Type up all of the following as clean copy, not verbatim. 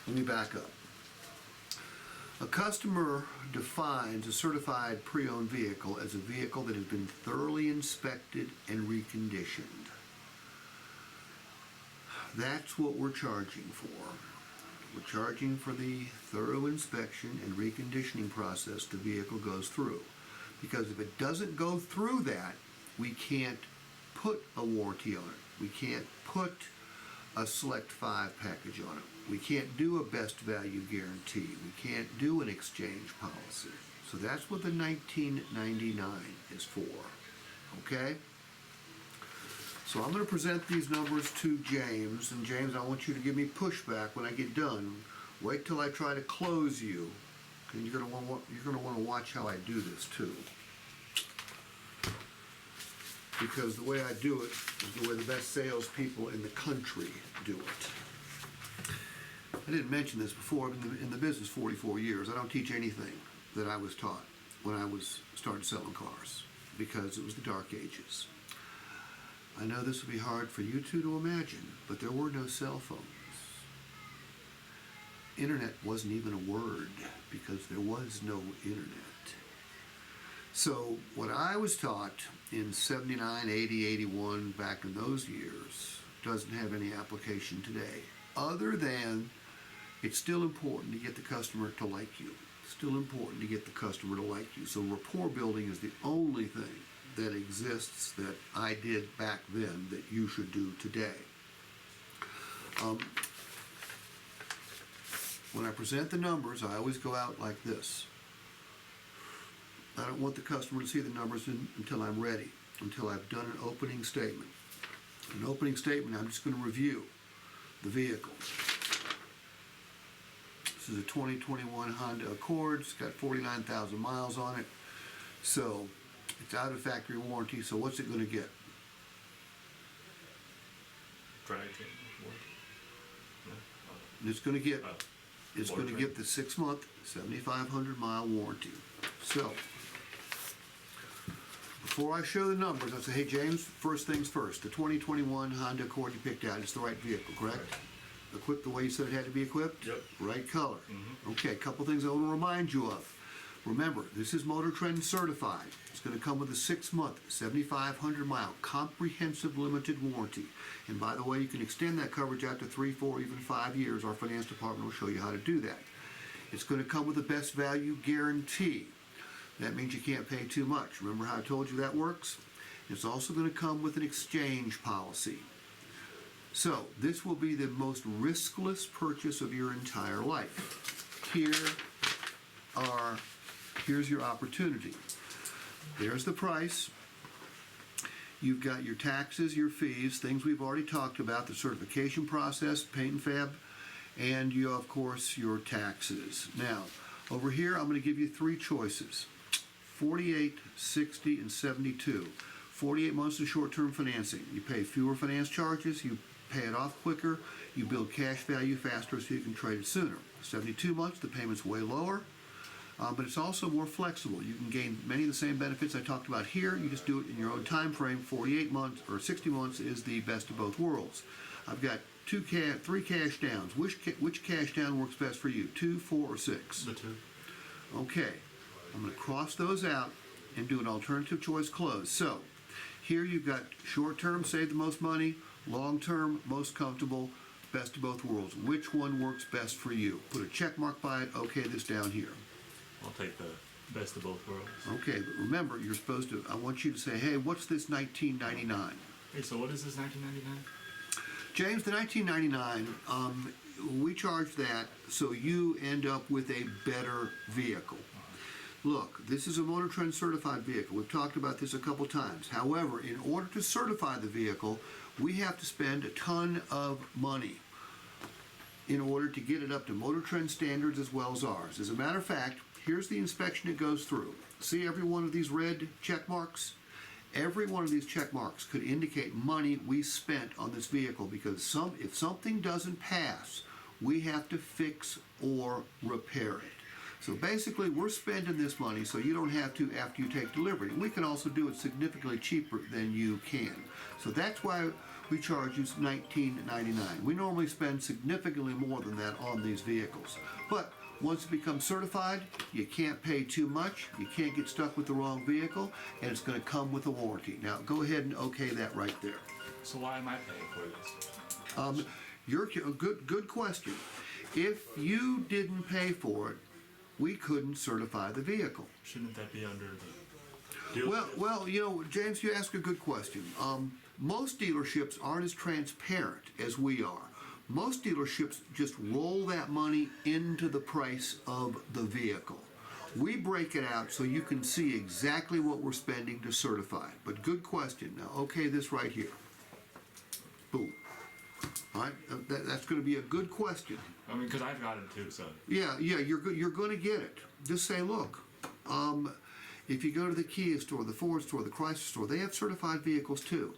Let me back up. A customer defines a certified pre-owned vehicle as a vehicle that has been thoroughly inspected and reconditioned. That's what we're charging for. We're charging for the thorough inspection and reconditioning process the vehicle goes through. Because if it doesn't go through that, we can't put a warranty on it. We can't put a Select 5 package on it. We can't do a best value guarantee. We can't do an exchange policy. So that's what the $19.99 is for. Okay? So I'm going to present these numbers to James, and James, I want you to give me pushback when I get done. Wait till I try to close you, and you're going to want to watch how I do this too. Because the way I do it is the way the best salespeople in the country do it. I didn't mention this before. I've been in the business 44 years. I don't teach anything that I was taught when I started selling cars, because it was the dark ages. I know this will be hard for you two to imagine, but there were no cell phones. Internet wasn't even a word because there was no internet. So what I was taught in 79, 80, 81, back in those years, doesn't have any application today, other than it's still important to get the customer to like you. It's still important to get the customer to like you. So rapport building is the only thing that exists that I did back then that you should do today. When I present the numbers, I always go out like this. I don't want the customer to see the numbers until I'm ready, until I've done an opening statement. An opening statement, I'm just going to review the vehicle. This is a 2021 Honda Accord. It's got 49,000 miles on it. So it's out of factory warranty. So what's it going to get? It's going to get the 6-month, 7,500 mile warranty. So before I show the numbers, I say, hey James, first things first. The 2021 Honda Accord you picked out is the right vehicle, correct? Right. Equipped the way you said it had to be equipped? Yep. Right color. Mm-hmm. Okay, a couple things I want to remind you of. Remember, this is Motor Trend certified. It's going to come with a 6-month, 7,500 mile comprehensive limited warranty. And by the way, you can extend that coverage out to 3, 4, even 5 years. Our finance department will show you how to do that. It's going to come with a best value guarantee. That means you can't pay too much. Remember how I told you that works? It's also going to come with an exchange policy. So this will be the most riskless purchase of your entire life. Here's your opportunity. There's the price. You've got your taxes, your fees, things we've already talked about, the certification process, paint and fab, and you, of course, your taxes. Now, over here, I'm going to give you 3 choices: 48, 60, and 72. 48 months of short-term financing. You pay fewer finance charges, you pay it off quicker, you build cash value faster so you can trade it sooner. 72 months, the payment's way lower, but it's also more flexible. You can gain many of the same benefits I talked about here. You just do it in your own time frame. 48 months or 60 months is the best of both worlds. I've got 3 cash downs. Which cash down works best for you? 2, 4, or 6? The 2. Okay, I'm going to cross those out and do an alternative choice close. So here you've got short-term, save the most money, long-term, most comfortable, best of both worlds. Which one works best for you? Put a check mark by it. Okay, this down here. I'll take the best of both worlds. Okay, but remember, you're supposed to, I want you to say, hey, what's this $19.99? Hey, so what is this $19.99? James, the $19.99, we charge that so you end up with a better vehicle. Look, this is a Motor Trend certified vehicle. We've talked about this a couple times. However, in order to certify the vehicle, we have to spend a ton of money in order to get it up to Motor Trend standards as well as ours. As a matter of fact, here's the inspection it goes through. See every one of these red check marks? Every one of these check marks could indicate money we spent on this vehicle, because if something doesn't pass, we have to fix or repair it. So basically, we're spending this money so you don't have to after you take delivery. And we can also do it significantly cheaper than you can. So that's why we charge you $19.99. We normally spend significantly more than that on these vehicles. But once it becomes certified, you can't pay too much, you can't get stuck with the wrong vehicle, and it's going to come with a warranty. Now, go ahead and okay that right there. So why am I paying for this? You're good question. If you didn't pay for it, we couldn't certify the vehicle. Shouldn't that be under the dealership? Well, James, you ask a good question. Most dealerships aren't as transparent as we are. Most dealerships just roll that money into the price of the vehicle. We break it out so you can see exactly what we're spending to certify it. But good question. Now, okay, this right here. Boom. All right, that's going to be a good question. I mean, because I've got it too, so. Yeah, you're going to get it. Just say, look, if you go to the Kia store, the Ford store, the Chrysler store, they have certified vehicles too.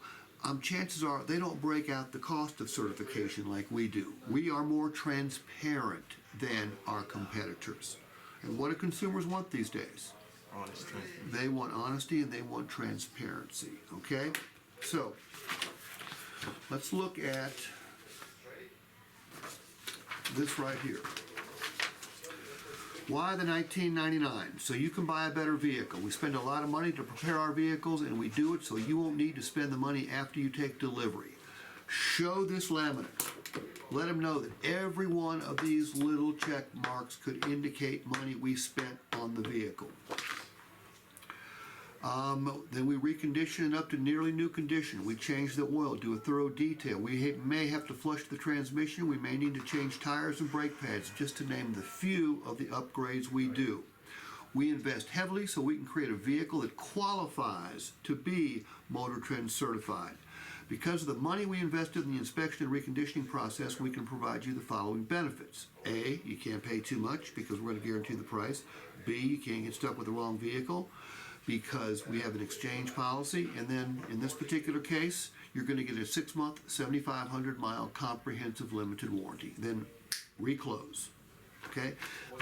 Chances are they don't break out the cost of certification like we do. We are more transparent than our competitors. And what do consumers want these days? Honest transfer. They want honesty and they want transparency, okay? So, let's look at this right here. Why the $19.99? So you can buy a better vehicle. We spend a lot of money to prepare our vehicles, and we do it so you won't need to spend the money after you take delivery. Show this laminate. Let them know that every one of these little check marks could indicate money we spent on the vehicle. Then we recondition it up to nearly new condition. We change the oil, do a thorough detail. We may have to flush the transmission. We may need to change tires and brake pads, just to name the few of the upgrades we do. We invest heavily so we can create a vehicle that qualifies to be Motor Trend certified. Because of the money we invested in the inspection and reconditioning process, we can provide you the following benefits. A, you can't pay too much because we're going to guarantee the price. B, you can't get stuck with the wrong vehicle because we have an exchange policy. And then in this particular case, you're going to get a 6-month, 7,500-mile comprehensive limited warranty. Then reclose. Okay?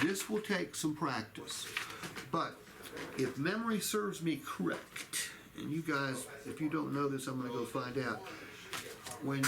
This will take some practice. But if memory serves me correct, and you guys, if you don't know this, I'm going to go find out. When